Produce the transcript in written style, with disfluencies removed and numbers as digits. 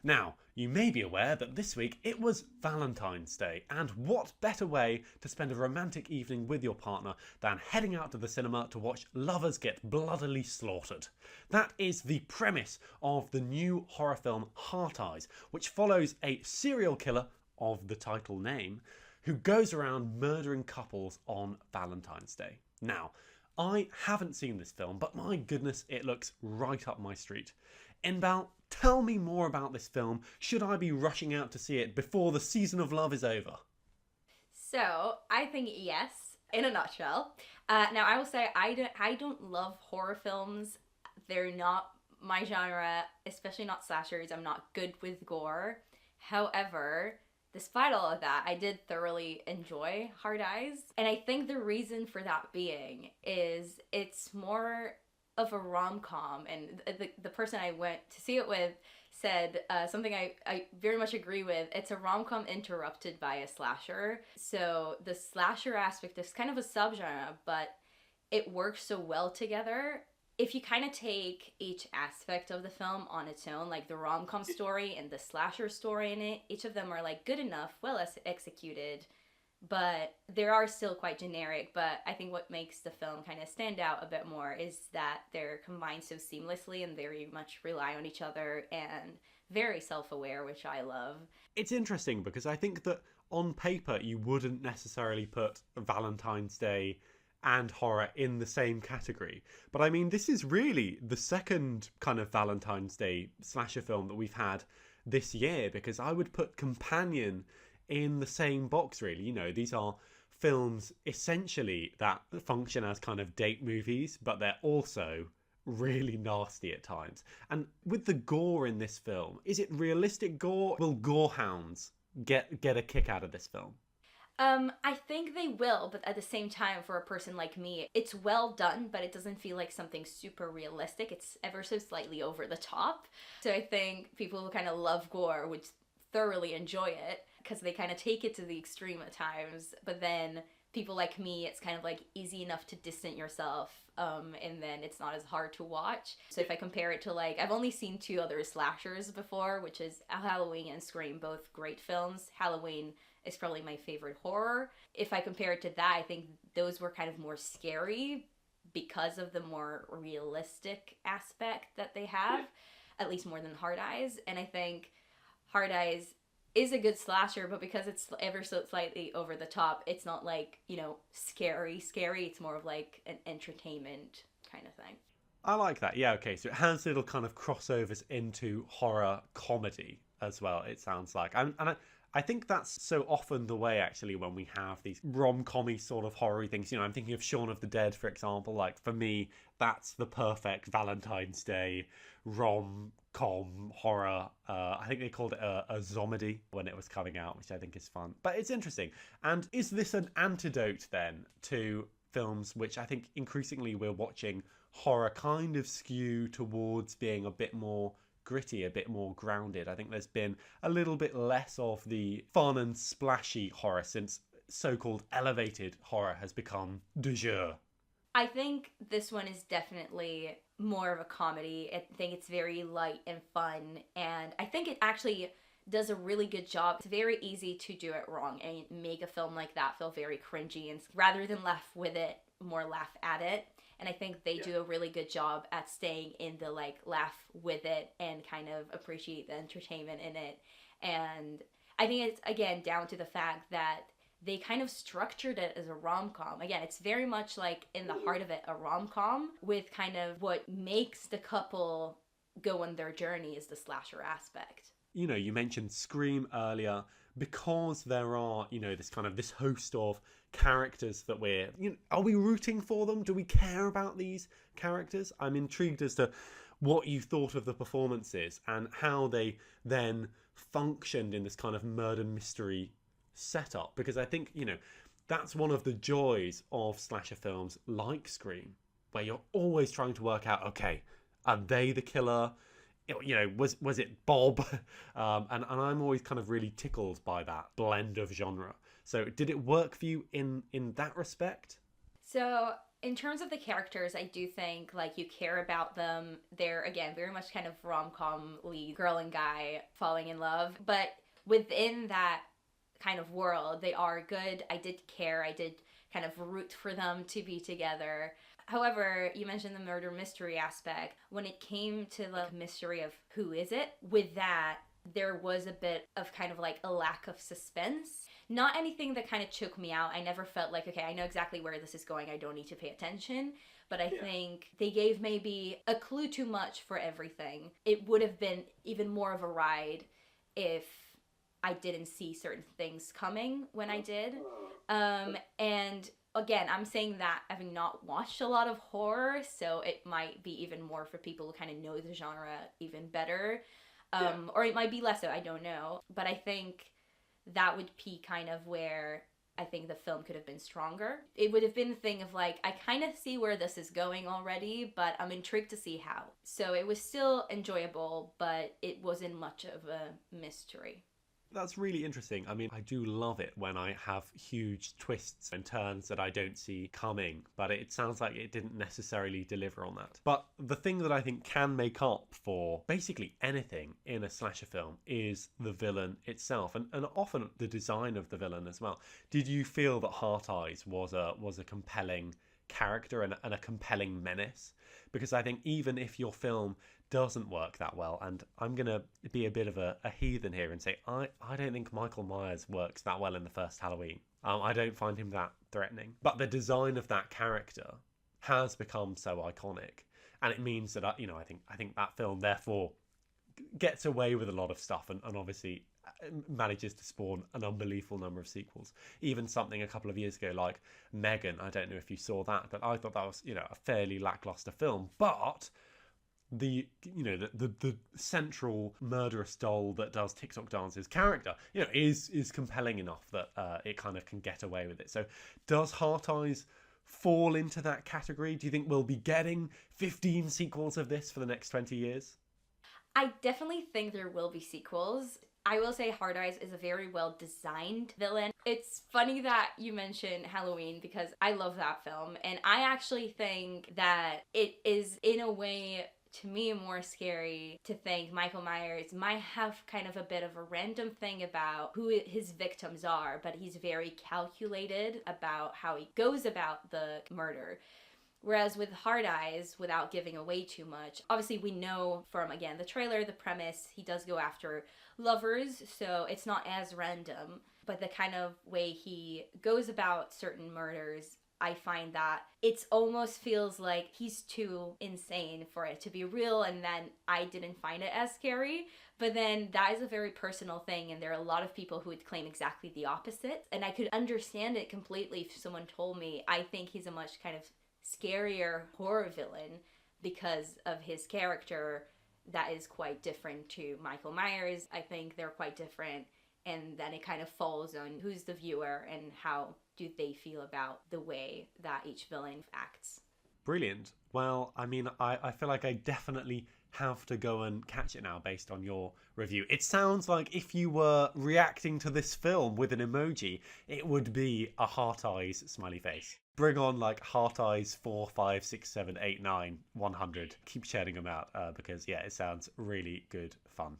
Now, you may be aware that this week it was Valentine's Day, and what better way to spend a romantic evening with your partner than heading out to the cinema to watch lovers get bloodily slaughtered? That is the premise of the new horror film Heart Eyes, which follows a serial killer of the title name who goes around murdering couples on Valentine's Day. Now, I haven't seen this film, but my goodness, it looks right up my street. Inbal, tell me more about this film. Should I be rushing out to see it before the season of love is over? So, I think yes, in a nutshell. Now, I will say I don't love horror films. They're not my genre, especially not slashers. I'm not good with gore. However, despite all of that, I did thoroughly enjoy Hard Eyes. And I think the reason for that being is it's more of a rom-com. And the person I went to see it with said something I very much agree with. It's a rom-com interrupted by a slasher. So the slasher aspect is kind of a subgenre, but it works so well together. If you kind of take each aspect of the film on its own, like the rom-com story and the slasher story in it, each of them are like good enough, well executed, but they are still quite generic. But I think what makes the film kind of stand out a bit more is that they're combined so seamlessly and very much rely on each other and very self-aware, which I love. It's interesting because I think that on paper you wouldn't necessarily put Valentine's Day and horror in the same category. But I mean, this is really the second kind of Valentine's Day slasher film that we've had this year, because I would put Companion in the same box, really. You know, these are films essentially that function as kind of date movies, but they're also really nasty at times. And with the gore in this film, is it realistic gore? Will gorehounds get a kick out of this film? I think they will, but at the same time, for a person like me, it's well done, but it doesn't feel like something super realistic. It's ever so slightly over the top. So I think people who kind of love gore would thoroughly enjoy it because they kind of take it to the extreme at times. But then people like me, it's kind of like easy enough to distance yourself, and then it's not as hard to watch. So if I compare it to, like, I've only seen two other slashers before, which is Halloween and Scream, both great films. Halloween is probably my favorite horror. If I compare it to that, I think those were kind of more scary because of the more realistic aspect that they have, at least more than Hard Eyes. And I think Hard Eyes is a good slasher, but because it's ever so slightly over the top, it's not like, you know, scary. It's more of like an entertainment kind of thing. I like that. Yeah, okay. So it has little kind of crossovers into horror comedy as well, it sounds like. I think that's so often the way, actually, when we have these rom-com-y sort of horror things. You know, I'm thinking of Shaun of the Dead, for example. Like, for me, that's the perfect Valentine's Day rom-com horror. I think they called it a zomedy when it was coming out, which I think is fun. But it's interesting. And is this an antidote, then, to films which I think increasingly we're watching horror kind of skew towards being a bit more gritty, a bit more grounded? I think there's been a little bit less of the fun and splashy horror since so-called elevated horror has become du jour. I think this one is definitely more of a comedy. I think it's very light and fun, and I think it actually does a really good job. It's very easy to do it wrong and make a film like that feel very cringy, and rather than laugh with it, more laugh at it. And I think they do a really good job at staying in the, like, laugh with it and kind of appreciate the entertainment in it. And I think it's, again, down to the fact that they kind of structured it as a rom-com. Again, it's very much like, in the heart of it, a rom-com with kind of what makes the couple go on their journey is the slasher aspect. You know, you mentioned Scream earlier. Because there are, you know, this host of characters that are we rooting for them? Do we care about these characters? I'm intrigued as to what you thought of the performances and how they then functioned in this kind of murder mystery setup. Because I think, you know, that's one of the joys of slasher films like Scream, where you're always trying to work out, okay, are they the killer? You know, was it Bob? And I'm always kind of really tickled by that blend of genre. So did it work for you in that respect? So In terms of the characters, I do think like you care about them. They're again very much kind of rom-com lead girl and guy falling in love, but within that kind of world, they are good. I did care. I did kind of root for them to be together. However, you mentioned the murder mystery aspect. When it came to the mystery of who is it, with that, there was a bit of kind of like a lack of suspense. Not anything that kind of took me out. I never felt like, okay, I know exactly where this is going. I don't need to pay attention. But I think they gave maybe a clue too much for everything. It would have been even more of a ride if I didn't see certain things coming when I did. And again, I'm saying that having not watched a lot of horror, so it might be even more for people who kind of know the genre even better. Or it might be less so, I don't know. But I think that would be kind of where I think the film could have been stronger. It would have been the thing of like, I kind of see where this is going already, but I'm intrigued to see how. So it was still enjoyable, but it wasn't much of a mystery. That's really interesting. I mean, I do love it when I have huge twists and turns that I don't see coming, but it sounds like it didn't necessarily deliver on that. But the thing that I think can make up for basically anything in a slasher film is the villain itself, and often the design of the villain as well. Did you feel that Heart Eyes was a compelling character and a compelling menace? Because I think even if your film doesn't work that well, and I'm going to be a bit of a heathen here and say I don't think Michael Myers works that well in the first Halloween. I don't find him that threatening. But the design of that character has become so iconic, and it means that I think that film therefore gets away with a lot of stuff, and obviously manages to spawn an unbelievable number of sequels. Even something a couple of years ago like Megan, I don't know if you saw that, but I thought that was a fairly lackluster film, but the central murderous doll that does TikTok dances character is compelling enough that it kind of can get away with it. So does Heart Eyes fall into that category? Do you think we'll be getting 15 sequels of this for the next 20 years? I definitely think there will be sequels. I will say Hard Eyes is a very well designed villain. It's funny that you mentioned Halloween because I love that film, and I actually think that it is in a way to me more scary to think Michael Myers might have kind of a bit of a random thing about who his victims are, but he's very calculated about how he goes about the murder. Whereas with Hard Eyes, without giving away too much, obviously we know from, again, the trailer, the premise, he does go after lovers, so it's not as random. But the kind of way he goes about certain murders, I find that it almost feels like he's too insane for it to be real, and then I didn't find it as scary. But then that is a very personal thing, and there are a lot of people who would claim exactly the opposite. And I could understand it completely if someone told me, I think he's a much kind of scarier horror villain because of his character that is quite different to Michael Myers. I think they're quite different, and then it kind of falls on who's the viewer and how do they feel about the way that each villain acts. Brilliant. Well, I mean, I feel like I definitely have to go and catch it now based on your review. It sounds like if you were reacting to this film with an emoji, it would be a heart eyes smiley face. Bring on like heart eyes 4, 5, 6, 7, 8, 9, 100. Keep sharing them out because yeah, it sounds really good fun.